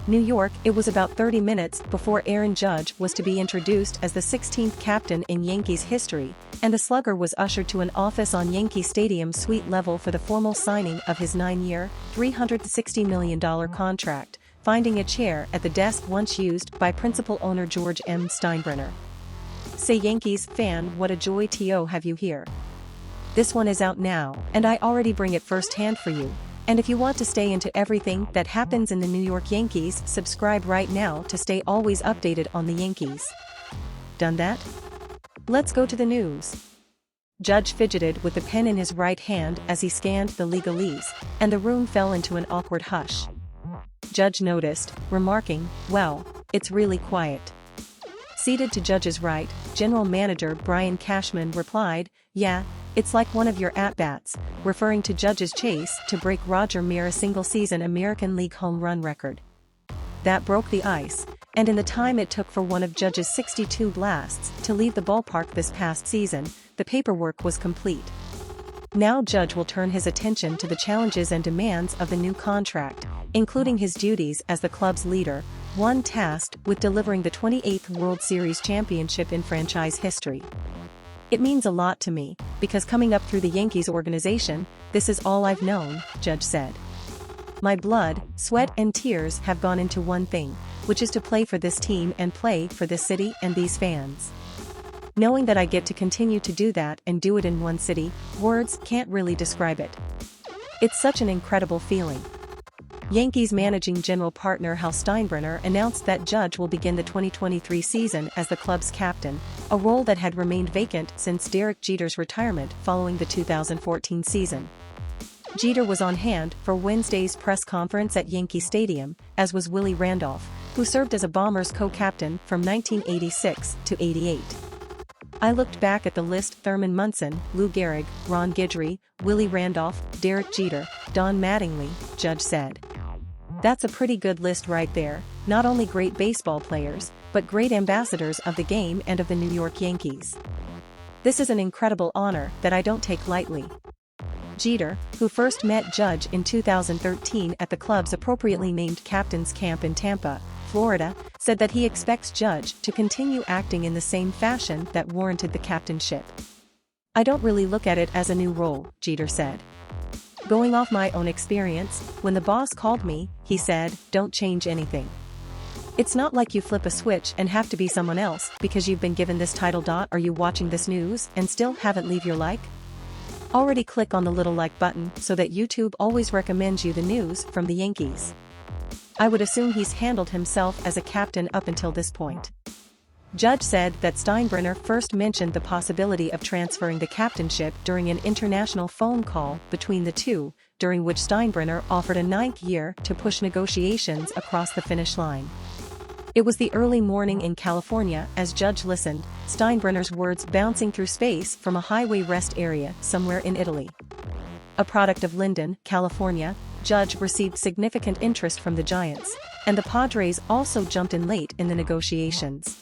New York. It was about 30 minutes before Aaron Judge was to be introduced as the 16th captain in Yankees history, and the slugger was ushered to an office on Yankee Stadium's suite level for the formal signing of his 9-year, $360 million contract, finding a chair at the desk once used by principal owner George M. Steinbrenner. Say Yankees fan, what a joy to have you here. This one is out now, and I already bring it firsthand for you. And if you want to stay into everything that happens in the New York Yankees, subscribe right now to stay always updated on the Yankees. Done that? Let's go to the news. Judge fidgeted with the pen in his right hand as he scanned the legalese, and the room fell into an awkward hush. Judge noticed, remarking, "Well, it's really quiet." Seated to Judge's right, General Manager Brian Cashman replied, "Yeah, it's like one of your at-bats," referring to Judge's chase to break Roger Maris's single-season American League home run record. That broke the ice, and in the time it took for one of Judge's 62 blasts to leave the ballpark this past season, the paperwork was complete. Now Judge will turn his attention to the challenges and demands of the new contract, including his duties as the club's leader, one tasked with delivering the 28th World Series championship in franchise history. "It means a lot to me, because coming up through the Yankees organization, this is all I've known," Judge said. "My blood, sweat and tears have gone into one thing, which is to play for this team and play for this city and these fans. Knowing that I get to continue to do that and do it in one city, words can't really describe it. It's such an incredible feeling." Yankees managing general partner Hal Steinbrenner announced that Judge will begin the 2023 season as the club's captain, a role that had remained vacant since Derek Jeter's retirement following the 2014 season. Jeter was on hand for Wednesday's press conference at Yankee Stadium, as was Willie Randolph, who served as a Bombers co-captain from 1986 to '88. "I looked back at the list: Thurman Munson, Lou Gehrig, Ron Guidry, Willie Randolph, Derek Jeter, Don Mattingly," Judge said. "That's a pretty good list right there, not only great baseball players, but great ambassadors of the game and of the New York Yankees. This is an incredible honor that I don't take lightly." Jeter, who first met Judge in 2013 at the club's appropriately named Captain's Camp in Tampa, Florida, said that he expects Judge to continue acting in the same fashion that warranted the captainship. "I don't really look at it as a new role," Jeter said. "Going off my own experience, when the boss called me, he said, 'Don't change anything. It's not like you flip a switch and have to be someone else because you've been given this title. Are you watching this news and still haven't leave your like? Already click on the little like button so that YouTube always recommends you the news from the Yankees.' I would assume he's handled himself as a captain up until this point." Judge said that Steinbrenner first mentioned the possibility of transferring the captainship during an international phone call between the two, during which Steinbrenner offered a 9th year to push negotiations across the finish line. It was the early morning in California as Judge listened, Steinbrenner's words bouncing through space from a highway rest area somewhere in Italy. A product of Linden, California, Judge received significant interest from the Giants, and the Padres also jumped in late in the negotiations.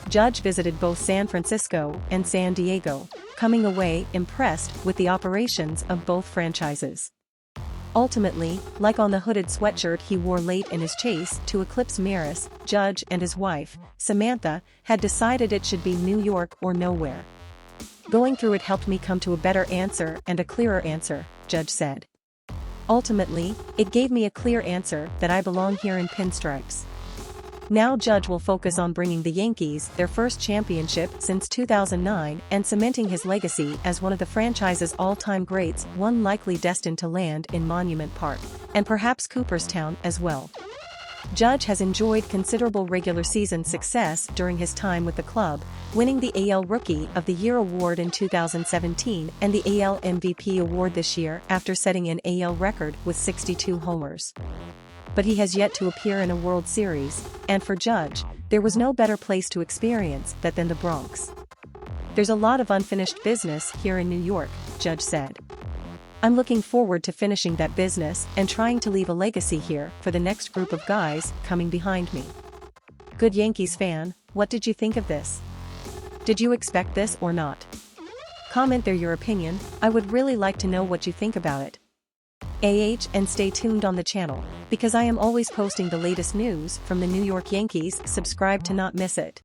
Judge visited both San Francisco and San Diego, coming away impressed with the operations of both franchises. Ultimately, like on the hooded sweatshirt he wore late in his chase to eclipse Maris, Judge and his wife, Samantha, had decided it should be New York or nowhere. "Going through it helped me come to a better answer and a clearer answer," Judge said. "Ultimately, it gave me a clear answer that I belong here in pinstripes." Now Judge will focus on bringing the Yankees their first championship since 2009 and cementing his legacy as one of the franchise's all-time greats, one likely destined to land in Monument Park, and perhaps Cooperstown as well. Judge has enjoyed considerable regular season success during his time with the club, winning the AL Rookie of the Year award in 2017 and the AL MVP award this year after setting an AL record with 62 homers. But he has yet to appear in a World Series, and for Judge, there was no better place to experience that than the Bronx. "There's a lot of unfinished business here in New York," Judge said. "I'm looking forward to finishing that business and trying to leave a legacy here for the next group of guys coming behind me." Good Yankees fan, what did you think of this? Did you expect this or not? Comment there your opinion. I would really like to know what you think about it. and stay tuned on the channel, because I am always posting the latest news from the New York Yankees. Subscribe to not miss it.